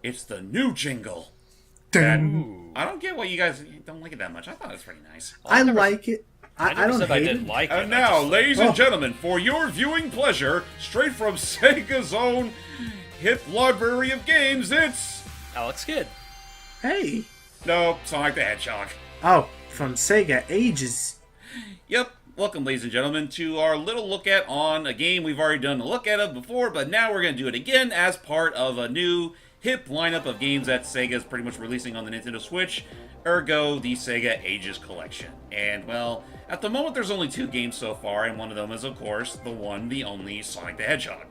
It's the new jingle. That Dun. I don't get why you guys don't like it that much. I thought it was pretty nice. I like it. I I never don't said I hate didn't it. like it. And I now, just, ladies Oh. and gentlemen, for your viewing pleasure, straight from Sega's own hit library of games, it's Alex Kidd. Hey. no Sonic the Hedgehog. Oh, from Sega ages. Yep. Welcome, ladies and gentlemen, to our little look at on a game we've already done a look at of before, but now we're going to do it again as part of a new hip lineup of games that Sega is pretty much releasing on the Nintendo Switch, ergo the Sega Ages Collection. And, well, at the moment there's only 2 games so far, and one of them is, of course, the one, the only Sonic the Hedgehog.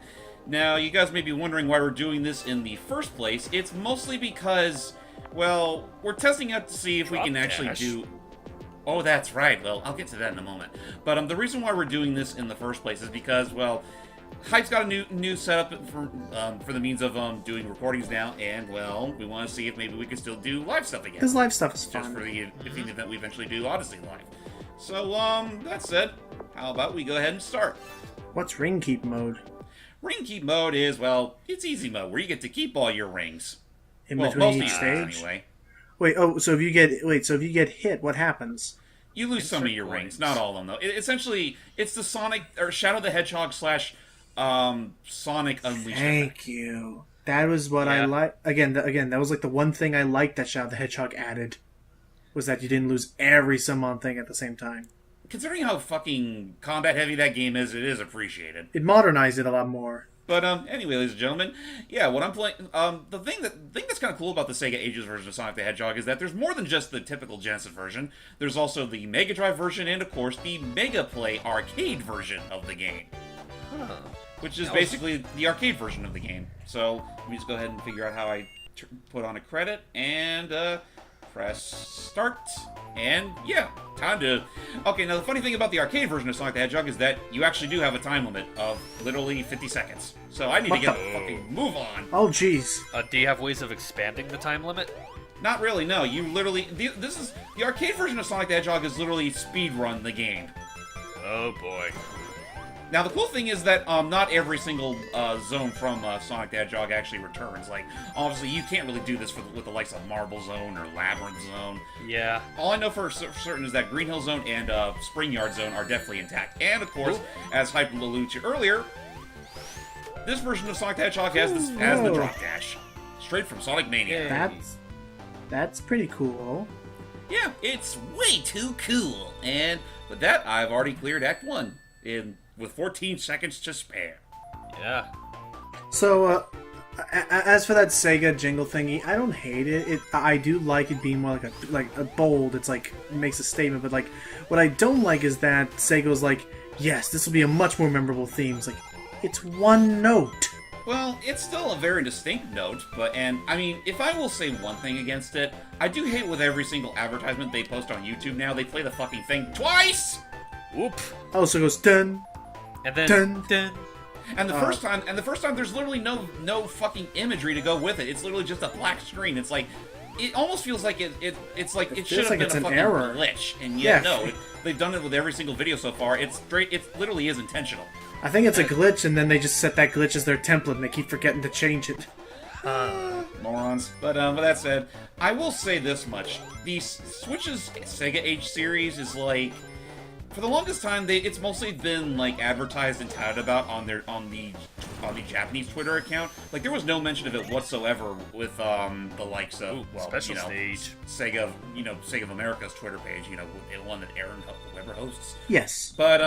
Now, you guys may be wondering why we're doing this in the first place. It's mostly because, well, we're testing out to see if we can actually do... Oh, that's right. Well, I'll get to that in a moment. But the reason why we're doing this in the first place is because, well, Hype's got a new setup for the means of doing recordings now, and, well, we want to see if maybe we can still do live stuff again. Because live stuff is Just fun. for the event we eventually do Odyssey live. So, that said, how about we go ahead and start? What's ring keep mode? Ring keep mode is, well, it's easy mode, where you get to keep all your rings. In Well, between most each of stage? anyway. Wait, so if you get hit, what happens? You lose some of your rings, not all of them though. Essentially, it's the Sonic or Shadow the Hedgehog slash Sonic Unleashed. Thank you. That was what I Yeah. like. Again, that was like the one thing I liked that Shadow the Hedgehog added, was that you didn't lose every summon thing at the same time. Considering how fucking combat heavy that game is, it is appreciated. It modernized it a lot more. But anyway, ladies and gentlemen, yeah, what I'm playing, the thing that's kind of cool about the Sega Ages version of Sonic the Hedgehog is that there's more than just the typical Genesis version. There's also the Mega Drive version and, of course, the Mega Play arcade version of the game, Huh. which is basically the arcade version of the game. So let me just go ahead and figure out how I put on a credit and press start. And yeah, time to... Okay, now the funny thing about the arcade version of Sonic the Hedgehog is that you actually do have a time limit of literally 50 seconds. So I need to What get the- a fucking move on. Oh, jeez. Do you have ways of expanding the time limit? Not really, no. You literally... This is... The arcade version of Sonic the Hedgehog is literally speedrun the game. Oh boy. Now, the cool thing is that not every single zone from Sonic the Hedgehog actually returns. Like, obviously, you can't really do this with the likes of Marble Zone or Labyrinth Zone. Yeah. All I know for certain is that Green Hill Zone and Spring Yard Zone are definitely intact. And, of course, as Hype alluded to earlier, this version of Sonic the Hedgehog has the Whoa. drop dash. Straight from Sonic Mania. Hey. That's pretty cool. Yeah, it's way too cool. And with that, I've already cleared Act 1 with 14 seconds to spare. Yeah. So, as for that Sega jingle thingy, I don't hate it. I do like it being more like a bold. It's like it makes a statement. But like, what I don't like is that Sega's like, yes, this will be a much more memorable theme. It's like, it's one note. Well, it's still a very distinct note, and I mean, if I will say one thing against it, I do hate with every single advertisement they post on YouTube now, they play the fucking thing twice! Whoop. Oh, so it goes dun And then dun. And the first time, there's literally no fucking imagery to go with it. It's literally just a black screen. It's like, it almost feels like it's like it should feels have like been it's a an fucking error. glitch, and yet Yeah. no, they've done it with every single video so far. It literally is intentional. I think it's a glitch, and then they just set that glitch as their template, and they keep forgetting to change it. Morons. But with that said, I will say this much: the Switch's Sega Age series is like, for the longest time, it's mostly been like advertised and touted about on the Japanese Twitter account. Like there was no mention of it whatsoever with the likes of special stage. Sega of America's Twitter page, the one that Aaron Weber hosts. Yes. But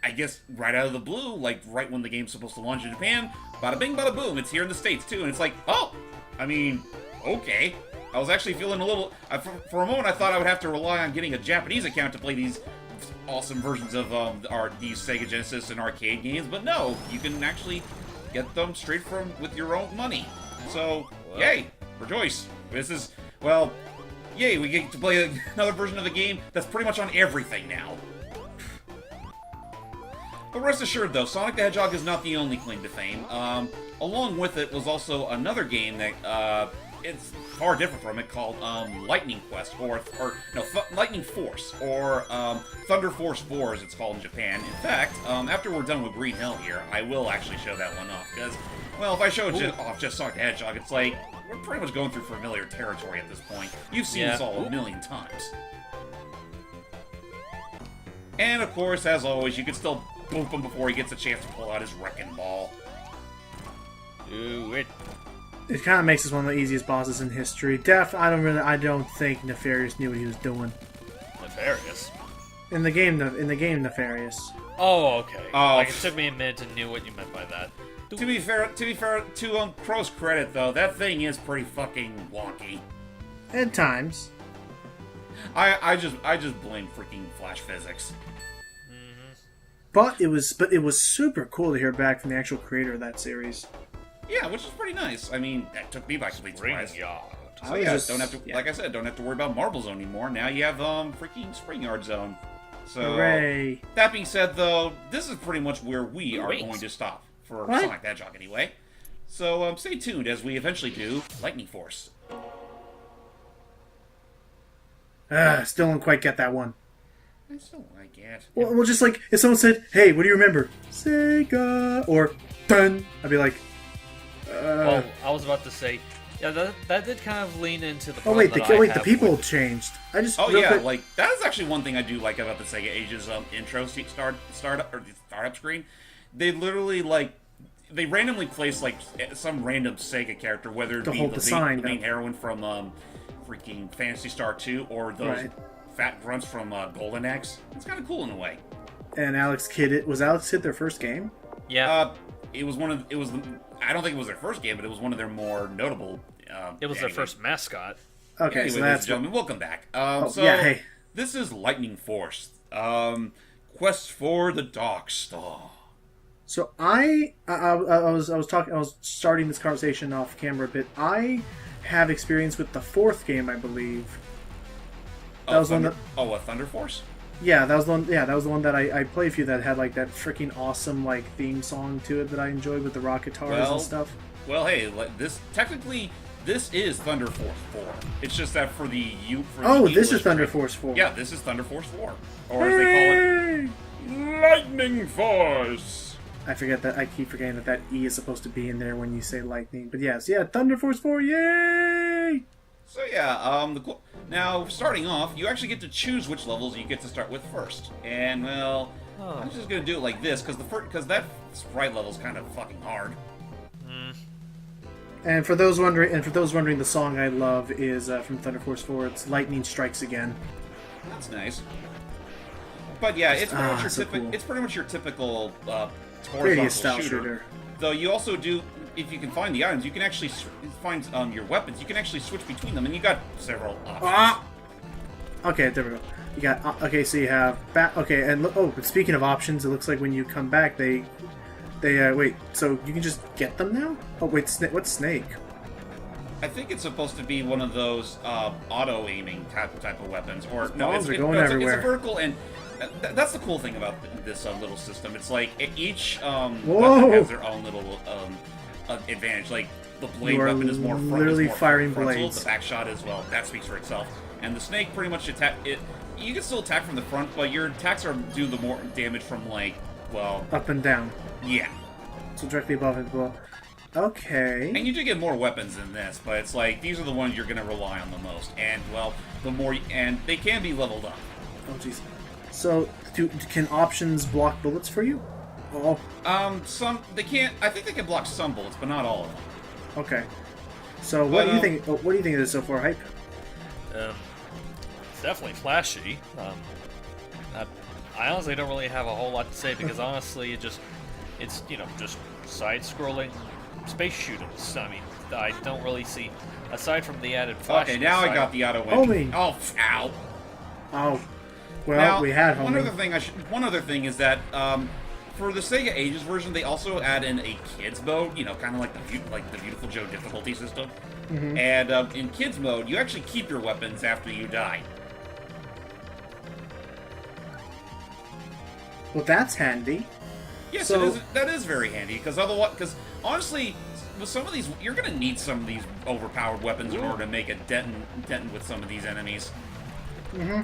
I guess right out of the blue, like right when the game's supposed to launch in Japan, bada bing, bada boom, it's here in the States too, and it's like, oh, I mean, okay. I was actually feeling a little, for a moment I thought I would have to rely on getting a Japanese account to play these awesome versions of these Sega Genesis and arcade games, but no, you can actually get them straight from with your own money. So, yay, rejoice. This is, well, yay, we get to play another version of the game that's pretty much on everything now. But rest assured, though, Sonic the Hedgehog is not the only claim to fame. Along with it was also another game that it's far different from it, called Lightning Quest, Lightning Force, or Thunder Force 4, as it's called in Japan. In fact, after we're done with Green Hill here, I will actually show that one off, because, well, if I show it off just Sonic the Hedgehog, it's like, we're pretty much going through familiar territory at this point. You've seen Yeah. this all a million times. And of course, as always, you can still boop him before he gets a chance to pull out his wrecking ball. Do it. It kind of makes this one of the easiest bosses in history. I don't think Nefarious knew what he was doing. Nefarious. In the game, Nefarious. Oh, okay. Oh. Like, it took me a minute to know what you meant by that. To be fair, to Crow's credit though, that thing is pretty fucking wonky. At times. I just blame freaking Flash physics. But it was super cool to hear back from the actual creator of that series. Yeah, which is pretty nice. I mean, that took me by complete surprise. Springyard. So yeah, don't have to, like I said, don't have to worry about Marble Zone anymore. Now you have freaking Springyard Zone. So Hooray! that being said, though, this is pretty much where we are Wait. going to stop for What? Sonic the Hedgehog anyway. So stay tuned as we eventually do Lightning Force. Still don't quite get that one. I still like it. Well, just like if someone said, "Hey, what do you remember?" Sega or dun, I'd be like, Well, I was about to say, yeah, that did kind of lean into the. "Oh problem wait, that I the have people with- changed." I just Oh real yeah, quick- like that is actually one thing I do like about the Sega Ages intro startup screen. They literally they randomly place like some random Sega character, whether it To be hold the sign main up. heroine from freaking Phantasy Star 2 or those Right. fat grunts from Golden Axe. It's kind of cool in a way. and Alex Kidd. Was Alex Kidd their first game? Yeah, It was I don't think it was their first game, but it was one of their more notable. it was their anyway. first mascot. Okay, Anyway, so ladies that's and gentlemen, welcome back. So yeah, hey. this is Lightning Force. Quest for the Dark Star. So I was starting this conversation off camera a bit. I have experience with the fourth game, I believe. That was one that. a Thunder Force. Yeah, that was the one. Yeah, that was the one that I played a few that had like that freaking awesome like theme song to it that I enjoyed with the rock guitars Well, and stuff. Well, hey, this is Thunder Force 4. It's just that for the Oh, this is English Thunder version- Force 4. Yeah, this is Thunder Force 4, or as they call it, Lightning Force. I forget that. I keep forgetting that E is supposed to be in there when you say lightning. But yes, yeah, Thunder Force 4, yay! So yeah, now starting off, you actually get to choose which levels you get to start with first. And well, I'm just gonna do it like this because that sprite level is kind of fucking hard. And for those wondering, the song I love is from Thunder Force 4. It's Lightning Strikes Again. That's nice. But yeah, it's pretty much your so cool. it's pretty much your typical Pretty horizontal style shooter. shooter. Though you also do, if you can find the items, you can actually find your weapons. You can actually switch between them, and you got several options. Ah! Okay, there we go. You got okay, so you have okay, and but speaking of options, it looks like when you come back, they wait. So you can just get them now? Oh wait, what's Snake? I think it's supposed to be one of those auto aiming type of weapons, or no, bombs it's are going it's everywhere. a vertical, and that's the cool thing about this little system. It's like each Whoa! weapon has their own little advantage. Like the blade You are weapon is more literally firing frontal. blades. The back shot as well. That speaks for itself. And the snake pretty much attack it. You can still attack from the front, but your attacks do the more damage from Up and down. yeah. So directly above and below. Okay. And you do get more weapons in this, but it's like these are the ones you're going to rely on the most. And and they can be leveled up. Oh jeez. So can options block bullets for you? Oh. Some they can't. I think they can block some bullets, but not all of them. Okay. So what But, do you think? What do you think of this so far, Hype? It's definitely flashy. I honestly don't really have a whole lot to say because honestly, it's just side-scrolling space shooters. I mean, I don't really see aside from the added flash. Okay, now I got the auto Homing. win. Oh, ow. Oh. Well, Now, we had one homing. other thing is that for the Sega Ages version, they also add in a kids mode. Kind of like the Beautiful Joe difficulty system. Mm-hmm. And in kids mode, you actually keep your weapons after you die. Well, that's handy. Yes, So- that is very handy because honestly, with some of these, you're gonna need some of these overpowered weapons in order to make a dent with some of these enemies. Mm-hmm.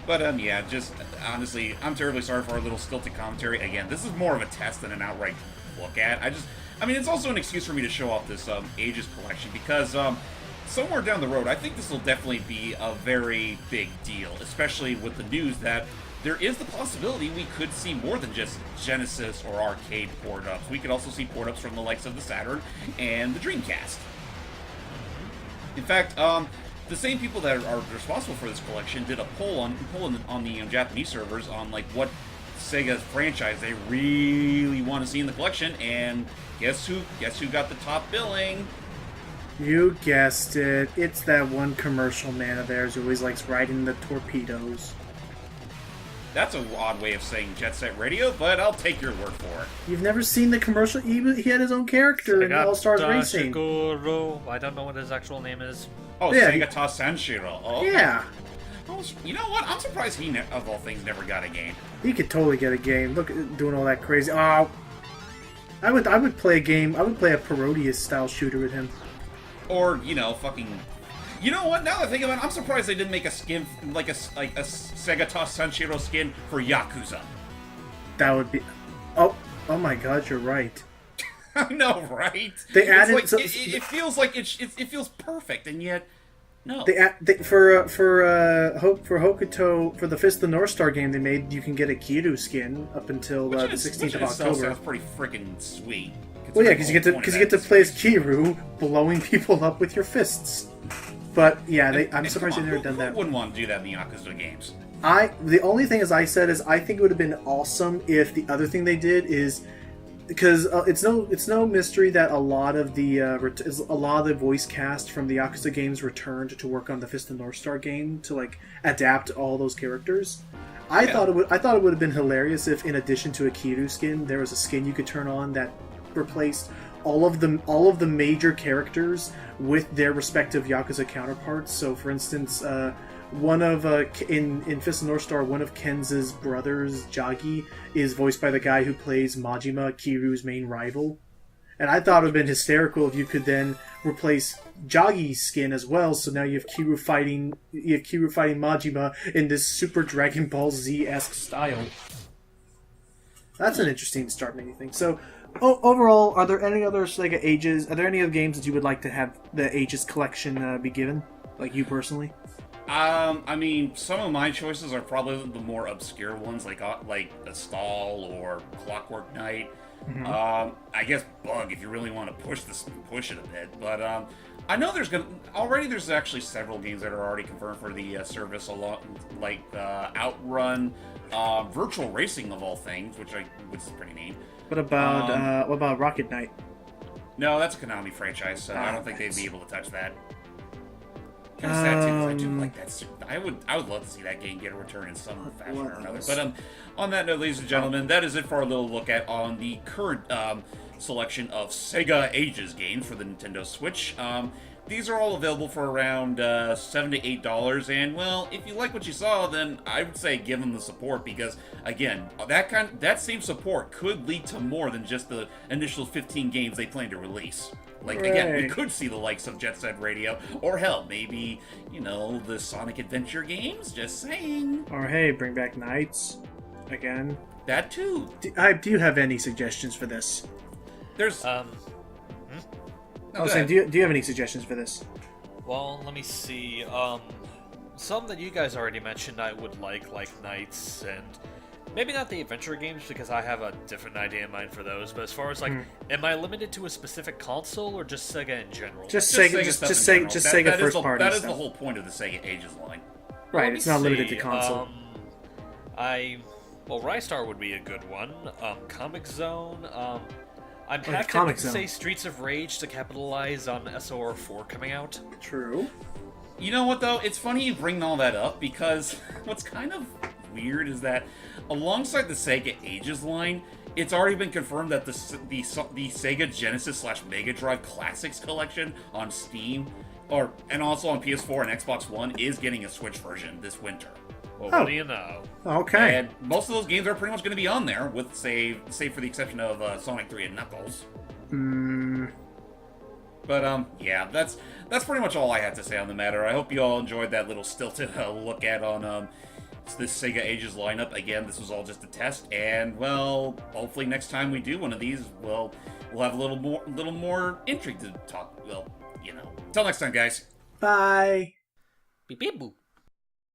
But yeah, just honestly, I'm terribly sorry for our little stilted commentary. Again, this is more of a test than an outright look at. I mean, it's also an excuse for me to show off this Ages collection because somewhere down the road, I think this will definitely be a very big deal, especially with the news that there is the possibility we could see more than just Genesis or arcade port-ups. We could also see port-ups from the likes of the Saturn and the Dreamcast. In fact, the same people that are responsible for this collection did a poll on the Japanese servers on like what Sega franchise they really want to see in the collection, and guess who got the top billing? You guessed it. It's that one commercial man of theirs who always likes riding the torpedoes. That's an odd way of saying Jet Set Radio, but I'll take your word for it. You've never seen the commercial? He had his own character in All Stars Racing. I don't know what his actual name is. Oh, yeah, Sega Sanshiro. Oh. Yeah. Oh, you know what? I'm surprised he, of all things, never got a game. He could totally get a game. Look, doing all that crazy. Oh, I would play a game. I would play a Parodius style shooter with him. Or fucking. You know what? Now that I think about it, I'm surprised they didn't make a skin like a Sega Sanshiro skin for Yakuza. That would be. Oh my God! You're right. I know, right? They added. Like, it feels like it feels perfect, and yet. No. For Hokuto, for the Fist of the North Star game they made, you can get a Kiryu skin up until the 16th of October. Sounds pretty freaking sweet. Well, yeah, because you get to play as Kiryu, blowing people up with your fists. But yeah, I'm surprised they've never done that. Who wouldn't want to do that in the Yakuza games? The only thing I said is I think it would have been awesome if the other thing they did is. Because it's no mystery that a lot of the voice cast from the Yakuza games returned to work on the Fist of North Star game to like adapt all those characters. I thought it would have been hilarious if, in addition to a Kiryu skin, there was a skin you could turn on that replaced all of the major characters with their respective Yakuza counterparts. So, for instance, one of in Fist of North Star, one of Kenz's brothers, Jagi, is voiced by the guy who plays Majima, Kiryu's main rival. And I thought it would have been hysterical if you could then replace Jagi's skin as well. So now you have Kiryu fighting Majima in this Super Dragon Ball Z-esque style. That's an interesting start, maybe think. So, overall, are there any other Sega Ages? Are there any other games that you would like to have the Ages collection be given, like you personally? I mean, some of my choices are probably the more obscure ones, like a Stall or Clockwork Knight. Mm-hmm. I guess Bug, if you really want to push it a bit. But I know there's actually several games that are already confirmed for the service, a lot like Outrun, Virtual Racing of all things, which is pretty neat. What about Rocket Knight? No, that's a Konami franchise, so I don't think they'd be able to touch that. Kind of sad too, because I do like that. I would love to see that game get a return in some fashion or another. But on that note, ladies and gentlemen, that is it for our little look at on the current selection of Sega Ages games for the Nintendo Switch. These are all available for around $7 to $8, and well, if you like what you saw, then I would say give them the support because, again, that same support could lead to more than just the initial 15 games they plan to release. Like, again, we could see the likes of Jet Set Radio, or hell, maybe, the Sonic Adventure games, just saying. Or hey, bring back Knights again. That too. Do you have any suggestions for this? There's... I was saying, do you have any suggestions for this? Well, let me see. Some that you guys already mentioned I would like Knights, and maybe not the adventure games because I have a different idea in mind for those. But as far as am I limited to a specific console or just Sega in general? Just Sega first party. That is the whole point of the Sega Ages line. Right, it's not limited to console. Rystar would be a good one. Comic Zone. I'm happy to say Streets of Rage to capitalize on SOR 4 coming out. True. You know what, though? It's funny you bring all that up, because what's kind of weird is that alongside the Sega Ages line, it's already been confirmed that the Sega Genesis / Mega Drive Classics collection on Steam, and also on PS4 and Xbox One, is getting a Switch version this winter. Well, what do you know? Okay. And most of those games are pretty much going to be on there, with save for the exception of Sonic 3 and Knuckles. But yeah, that's pretty much all I had to say on the matter. I hope you all enjoyed that little stilted look at on this Sega Ages lineup. Again, this was all just a test, and well, hopefully next time we do one of these, well, we'll have a little more intrigue to talk. Well, till next time, guys. Bye. Beep beep boop.